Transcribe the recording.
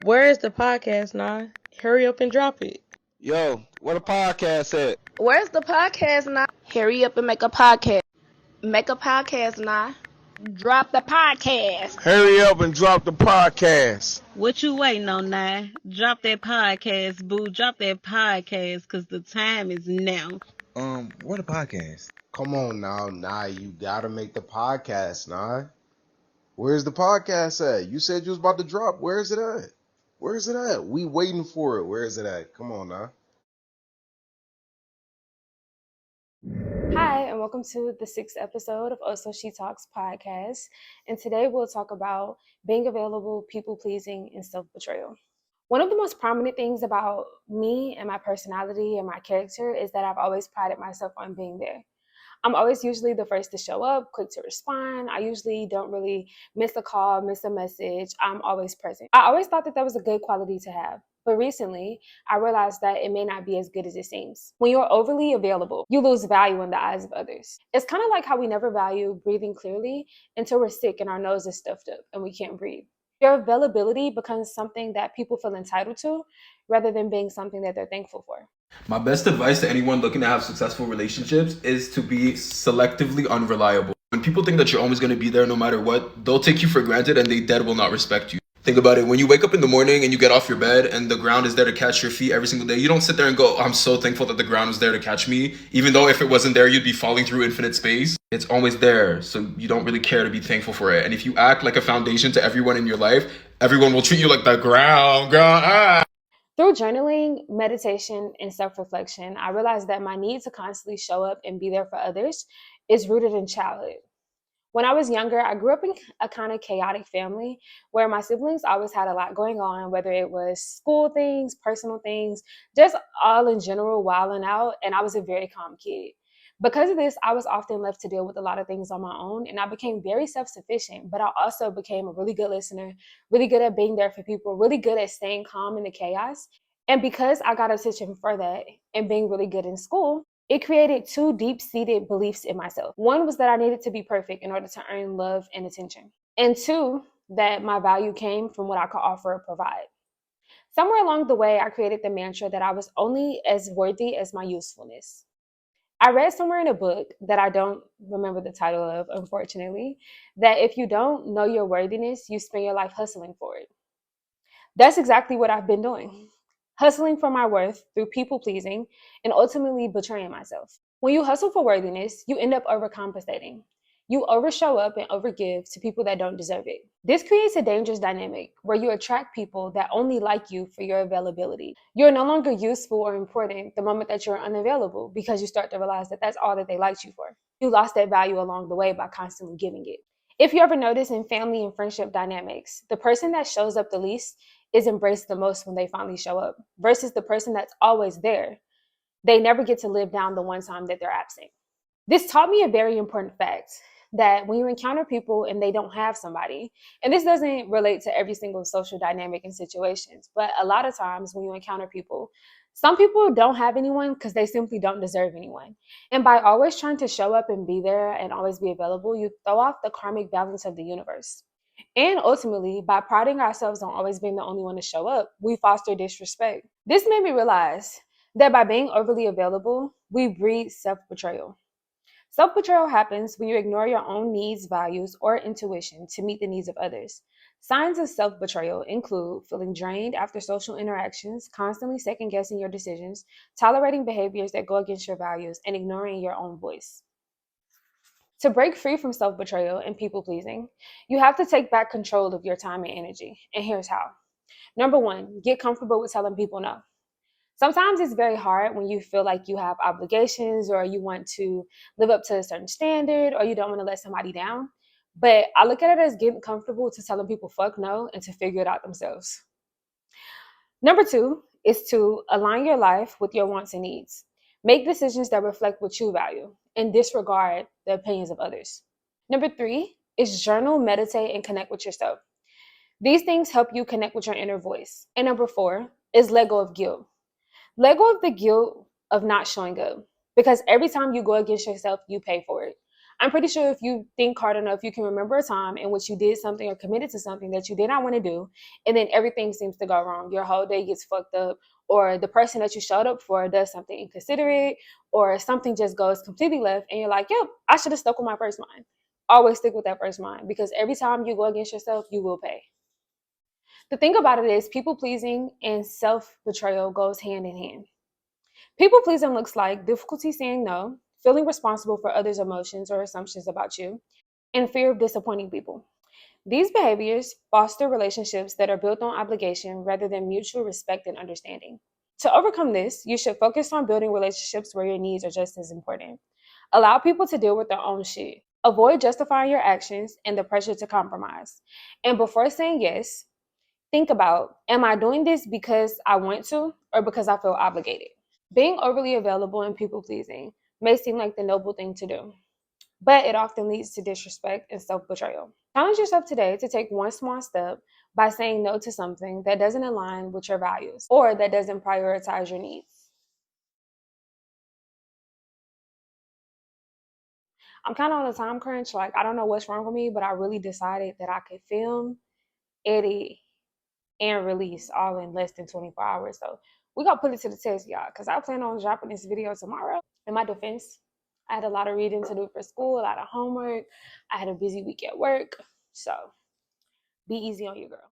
Where is the podcast, nah? Hurry up and drop it. Yo, where the podcast at? Where's the podcast now? Hurry up and make a podcast. Make a podcast now. Drop the podcast. Hurry up and drop the podcast. What you waiting on now? Drop that podcast, boo. Drop that podcast, cause the time is now. What a podcast. Come on now, you gotta make the podcast, nah. Where's the podcast at? You said you was about to drop. Where is it at? Where is it at? We waiting for it. Where is it at? Come on now. Hi, and welcome to the 6th episode of Also She Talks podcast. And today we'll talk about being available, people pleasing, and self-betrayal. One of the most prominent things about me and my personality and my character is that I've always prided myself on being there. I'm always usually the first to show up, quick to respond. I usually don't really miss a call, miss a message. I'm always present. I always thought that was a good quality to have. But recently, I realized that it may not be as good as it seems. When you're overly available, you lose value in the eyes of others. It's kind of like how we never value breathing clearly until we're sick and our nose is stuffed up and we can't breathe. Your availability becomes something that people feel entitled to rather than being something that they're thankful for. My best advice to anyone looking to have successful relationships is to be selectively unreliable. When people think that you're always going to be there no matter what, they'll take you for granted and they dead will not respect you. Think about it. When you wake up in the morning and you get off your bed and the ground is there to catch your feet every single day, you don't sit there and go, I'm so thankful that the ground was there to catch me. Even though if it wasn't there, you'd be falling through infinite space. It's always there, so you don't really care to be thankful for it. And if you act like a foundation to everyone in your life, everyone will treat you like the ground. Through journaling, meditation, and self-reflection, I realized that my need to constantly show up and be there for others is rooted in childhood. When I was younger, I grew up in a kind of chaotic family where my siblings always had a lot going on, whether it was school things, personal things, just all in general, wilding out, and I was a very calm kid. Because of this, I was often left to deal with a lot of things on my own, and I became very self-sufficient, but I also became a really good listener, really good at being there for people, really good at staying calm in the chaos. And because I got attention for that and being really good in school, it created two deep-seated beliefs in myself. One was that I needed to be perfect in order to earn love and attention. And two, that my value came from what I could offer or provide. Somewhere along the way, I created the mantra that I was only as worthy as my usefulness. I read somewhere in a book that I don't remember the title of, unfortunately, that if you don't know your worthiness, you spend your life hustling for it. That's exactly what I've been doing. Hustling for my worth through people pleasing and ultimately betraying myself. When you hustle for worthiness, you end up overcompensating. You overshow up and overgive to people that don't deserve it. This creates a dangerous dynamic where you attract people that only like you for your availability. You're no longer useful or important the moment that you're unavailable because you start to realize that that's all that they liked you for. You lost that value along the way by constantly giving it. If you ever notice in family and friendship dynamics, the person that shows up the least is embraced the most when they finally show up versus the person that's always there. They never get to live down the one time that they're absent. This taught me a very important fact that when you encounter people and they don't have somebody, and this doesn't relate to every single social dynamic and situations, but a lot of times when you encounter people, some people don't have anyone because they simply don't deserve anyone. And by always trying to show up and be there and always be available, you throw off the karmic balance of the universe. And ultimately, by priding ourselves on always being the only one to show up, we foster disrespect. This made me realize that by being overly available, we breed self-betrayal. Self-betrayal happens when you ignore your own needs, values, or intuition to meet the needs of others. Signs of self-betrayal include feeling drained after social interactions, constantly second-guessing your decisions, tolerating behaviors that go against your values, and ignoring your own voice. To break free from self-betrayal and people-pleasing, you have to take back control of your time and energy. And here's how. Number one, get comfortable with telling people no. Sometimes it's very hard when you feel like you have obligations or you want to live up to a certain standard or you don't want to let somebody down. But I look at it as getting comfortable to telling people fuck no and to figure it out themselves. Number two is to align your life with your wants and needs. Make decisions that reflect what you value and disregard the opinions of others. Number three is journal, meditate, and connect with yourself. These things help you connect with your inner voice. And number four is let go of guilt. Let go of the guilt of not showing up because every time you go against yourself, you pay for it. I'm pretty sure if you think hard enough, you can remember a time in which you did something or committed to something that you did not want to do, and then everything seems to go wrong. Your whole day gets fucked up, or the person that you showed up for does something inconsiderate, or something just goes completely left, and you're like, yep, I should have stuck with my first mind. Always stick with that first mind, because every time you go against yourself, you will pay. The thing about it is, people pleasing and self-betrayal goes hand in hand. People pleasing looks like difficulty saying no, feeling responsible for others' emotions or assumptions about you, and fear of disappointing people. These behaviors foster relationships that are built on obligation rather than mutual respect and understanding. To overcome this, you should focus on building relationships where your needs are just as important. Allow people to deal with their own shit. Avoid justifying your actions and the pressure to compromise. And before saying yes, think about, am I doing this because I want to or because I feel obligated? Being overly available and people pleasing may seem like the noble thing to do, but it often leads to disrespect and self betrayal. Challenge yourself today to take one small step by saying no to something that doesn't align with your values or that doesn't prioritize your needs. I'm kind of on a time crunch. Like, I don't know what's wrong with me, but I really decided that I could film, edit, and release all in less than 24 hours. So we're going to put it to the test, y'all, because I plan on dropping this video tomorrow. In my defense, I had a lot of reading to do for school, a lot of homework. I had a busy week at work. So be easy on your girl.